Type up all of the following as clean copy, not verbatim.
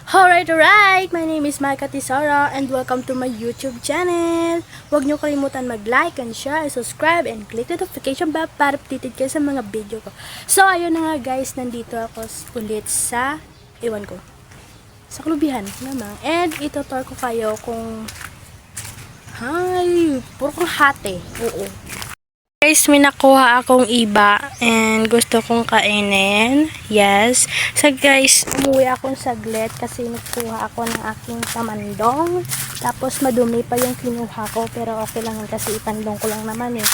Alright, my name is Micah Tisara and welcome to my YouTube channel. Huwag niyo kalimutan mag-like and share and subscribe and click the notification bell para updated kayo sa mga video ko. So, ayun na nga guys, nandito ako ulit sa, sa klubihan naman. And itutur ko kayo kung, puro kong hate. Oo. Guys, may nakuha akong iba and gusto kong kainin. Yes. So guys, umuwi akong saglit kasi nakuha ako ng aking pamandong. Tapos madumi pa yung kinuha ko pero okay lang kasi ipandong ko lang naman eh.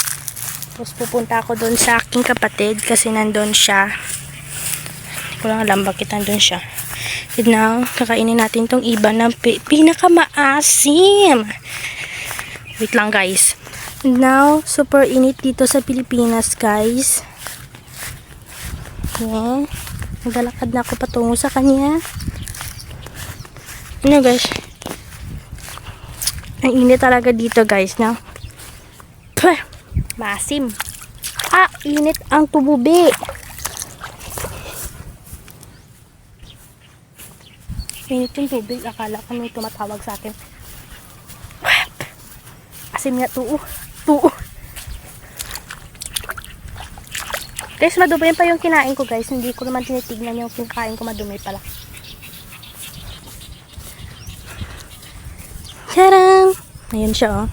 Tapos pupunta ako doon sa aking kapatid kasi nandun siya. Hindi ko lang alam bakit nandun siya. And now, kakainin natin tong iba na pinakamaasim. Wait lang guys. Now, super init dito sa Pilipinas, guys. Yan. Naglalakad na ako patungo sa kanya. Ano, guys? Ang init talaga dito, guys, no? Puh! Masim. Init ang tububi. Init yung tubig. Akala ko may tumatawag sa akin. Asim nga tuo. Guys, madumi pa yung kinain ko guys. Hindi ko naman tinitignan yung kinain ko, madumi pala. Tadam! Ayan siya oh.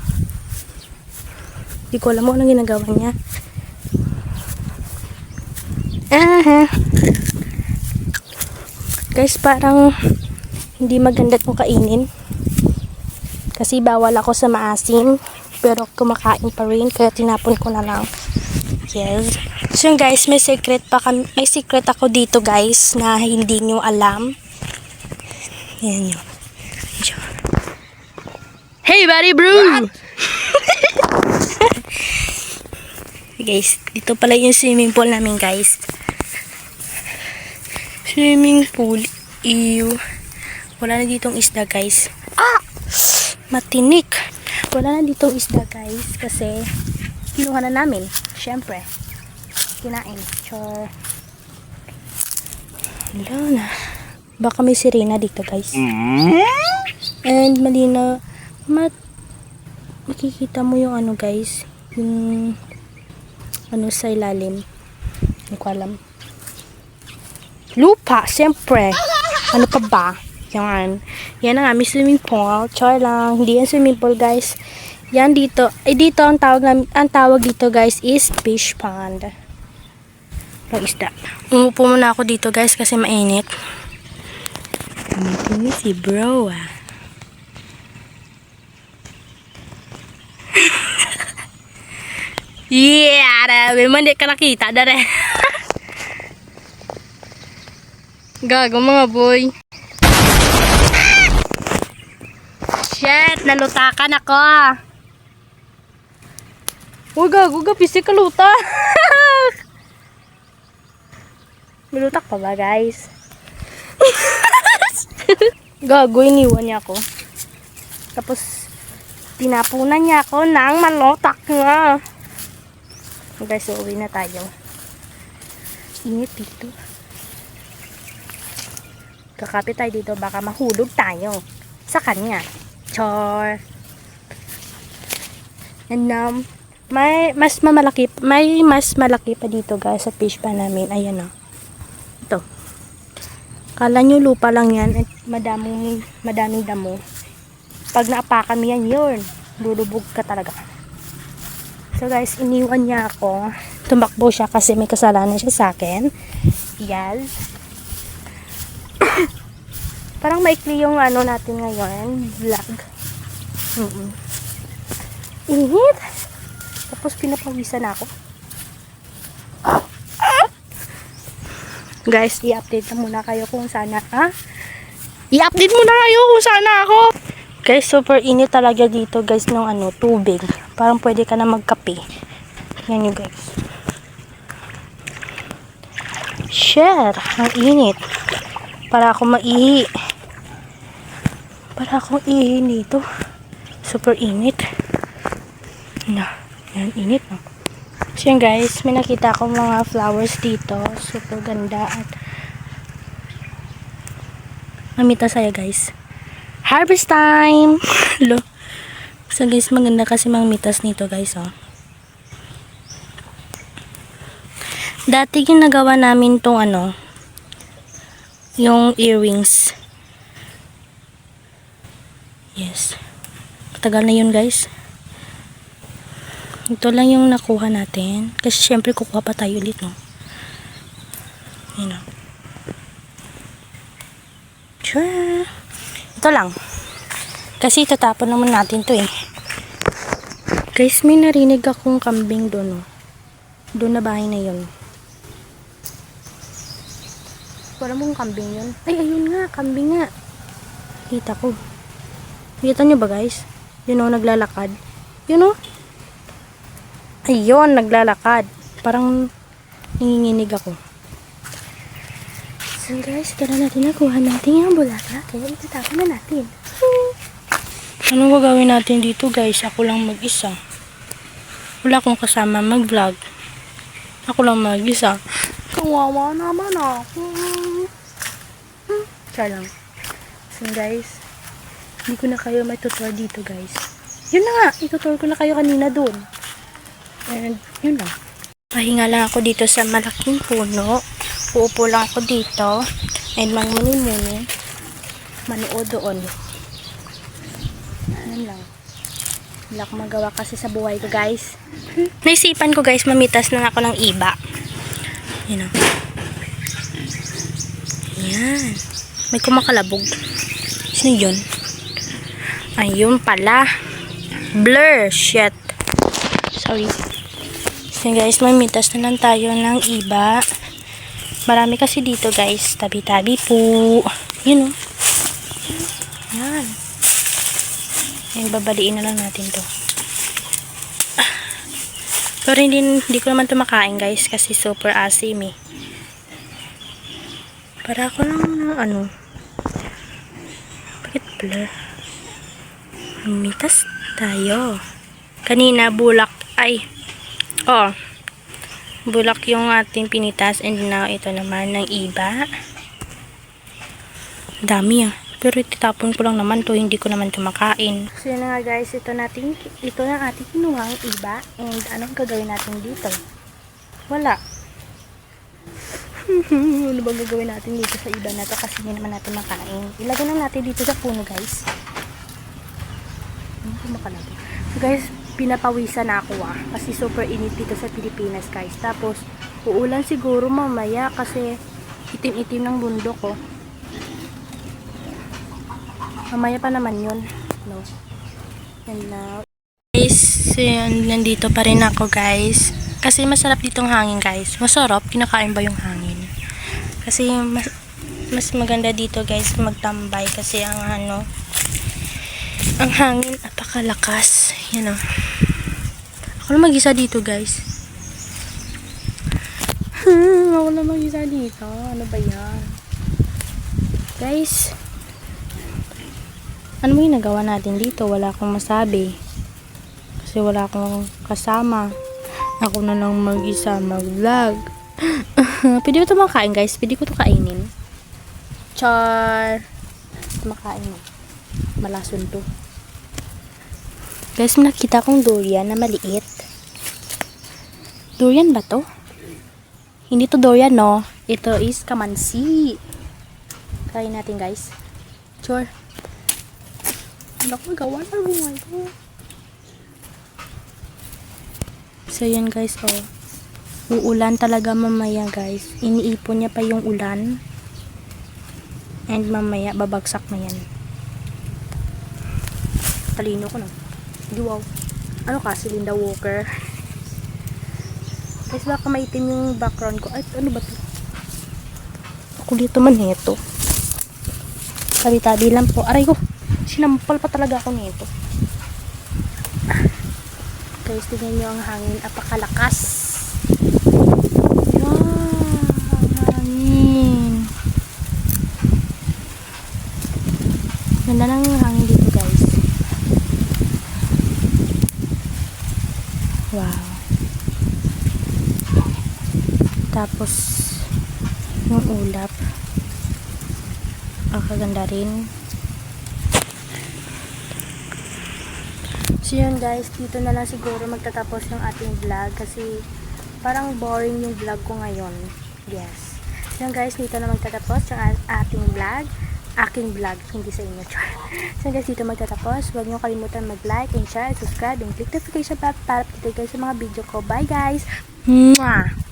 Hindi ko alam mo anong ginagawa niya. Guys, parang hindi maganda itong kainin. Kasi bawal ako sa maasim. Pero kumakain pa rin. Kaya tinapon ko na lang. Yes. So guys, may secret ako dito guys. Na hindi nyo alam. Yan yun. Hey buddy bro! Guys, dito pala yung swimming pool namin guys. Swimming pool. Ew. Wala na ditong isda guys. Matinik. Wala na ditong isda guys kasi kinuha na namin. Syempre. Kinain. Chor. Wala na. Baka may sirena dito guys. And malina. Makikita mo yung ano guys. Yung ano sa ilalim. Hindi ko alam. Lupa. Syempre. Ano pa ba? Yan. Yan ang aming swimming pool. Char lang. Hindi yan swimming pool, guys. Yan dito. Dito ang tawag dito, guys, is fish pond. Ang isda. Umupo muna ako dito, guys, kasi mainit. Mainit si bro, Yeah! Dami man, di ka nakita, dare. Gago, mga boy. Shit, nalutakan ako. Uy, gago, pisik ka luta. Nilutak pa ba, guys? Gago, iniwan niya ako. Tapos, tinapunan niya ako ng malutak nga. Guys, uuwi na tayo. Init dito. Kakapit tayo dito, baka mahulog tayo sa kanya. Char. And may mas malaki pa dito guys sa fish pan namin. Ayan o. Ito. Kala nyo lupa lang yan at madaming damo. Pag naapakan mo yan, yun. Lulubog ka talaga. So guys, iniwan niya ako. Tumakbo siya kasi may kasalanan siya sa akin. Yes. Parang maikli yung ano natin ngayon, vlog. Init. Tapos pinapawisan ako. Guys, i-update na muna kayo kung sana, I-update muna kayo kung sana ako. Guys, super init talaga dito, guys, ng tubig. Parang pwede ka na magkape. Yan yung guys. Shit, ang init. Para ako maihi. Para akong ihi dito. Super init. Yan, init. So yan guys, may nakita akong mga flowers dito. Super ganda at Mamita saya guys. Harvest time! Lo. So guys, maganda kasi mangmitas nito guys, oh. Dati ginagawa namin tong ano, yung earrings. Yes. Matagal na yun guys. Ito lang yung nakuha natin. Kasi syempre kukuha pa tayo ulit, no? Yun, oh. Sure. Ito lang. Kasi tatapon naman natin to eh. Guys, may narinig akong kambing doon, oh. Doon na bahay na yun. Wala mong kambing yun. Ay, ayun nga. Kambing nga. Kita ko. Kita nyo ba guys? Yun o, naglalakad. Yun o. Ayun, naglalakad. Parang nanginginig ako. So guys, tara natin nakuha natin yung bulaklak. Kaya itatapon na natin. Anong gagawin natin dito guys? Ako lang mag-isa. Wala akong kasama mag-vlog. Ako lang mag-isa. Kawawa naman ako. Char lang. So guys, hindi ko na kayo may tutor dito guys. Yun na nga, itutor ko na kayo kanina doon. And yun lang. Pahinga lang ako dito sa malaking puno. Uupo lang ako dito. And mangmuni-muni. Manood doon. Yun lang. Wala akong magawa kasi sa buhay ko guys. Naisipan ko guys, mamitas na ako ng iba. Yun o. Yan. May kumakalabog. Sino yun? Ayun pala. Blur. Shit. Sorry. So guys, mamitas na lang tayo ng iba. Marami kasi dito guys. Tabi-tabi po. Yun o. Yan. Yan, babaliin na lang natin to. Pero hindi ko naman ito makain guys kasi super asim eh. Para ako lang ng ano. Bakit blur? Mitas tayo. Kanina bulak ay. Oh. Bulak yung ating pinitas and now ito naman ng iba. Dami ah. Pero ititapon ko lang naman to, hindi ko naman ito makain. So yun na nga guys, ito na ating kinuhang iba. And anong gagawin natin dito? Wala. Ano bang gagawin natin dito sa iba na to kasi hindi naman natin makain. Ilagay na natin dito sa puno guys. So guys, pinapawisan na ako ah. Kasi super init dito sa Pilipinas guys. Tapos, uulan siguro mamaya kasi itim-itim ng bundok oh. Mamaya pa naman yun. No. And now, guys, yun, nandito pa rin ako guys. Kasi masarap ditong hangin guys. Masarap, kinakain ba yung hangin? Kasi mas maganda dito guys magtambay. Kasi ang ano, ang hangin napakalakas. Yan o. Ako lang mag-isa dito guys. Ako lang mag-isa dito. Ano ba yan? Guys, ano mo yung nagawa natin dito? Wala akong masabi. Kasi wala akong kasama. Ako na lang mag-isa mag-vlog. Pwede ba ito makain guys? Pwede ko ito kainin. Char! Makain mo. Malason to. Guys, nakita kong durian na maliit. Durian ba to? Hindi to durian no. Ito is kamansi. Kain natin guys. Char! Ano ko magawa na buhay ko? So yan guys, oh. Uulan talaga mamaya guys. Iniipon niya pa yung ulan. And mamaya babagsak na yan. Talino ko no. Wow. Ano ka? Si Linda Walker. Guys, baka maitim yung background ko. Ay, ano ba ito? Ako dito man heto. Tabi-tabi lang po. Aray ko. Sinampal pa talaga ako nito. Guys, tignan nyo ang hangin. Apakalakas. Wow, hangin. Ganda ng hangin dito guys. Wow. Tapos yung ulap. Ang kaganda rin. So yun guys, dito na lang siguro magtatapos yung ating vlog kasi parang boring yung vlog ko ngayon. Yes. So yun guys, dito na magtatapos yung ating vlog. Aking vlog, hindi sa inyo. So guys, dito magtatapos. Huwag niyo kalimutan mag-like and share, subscribe, and click notification bell para update kayo sa mga video ko. Bye guys! Mwah!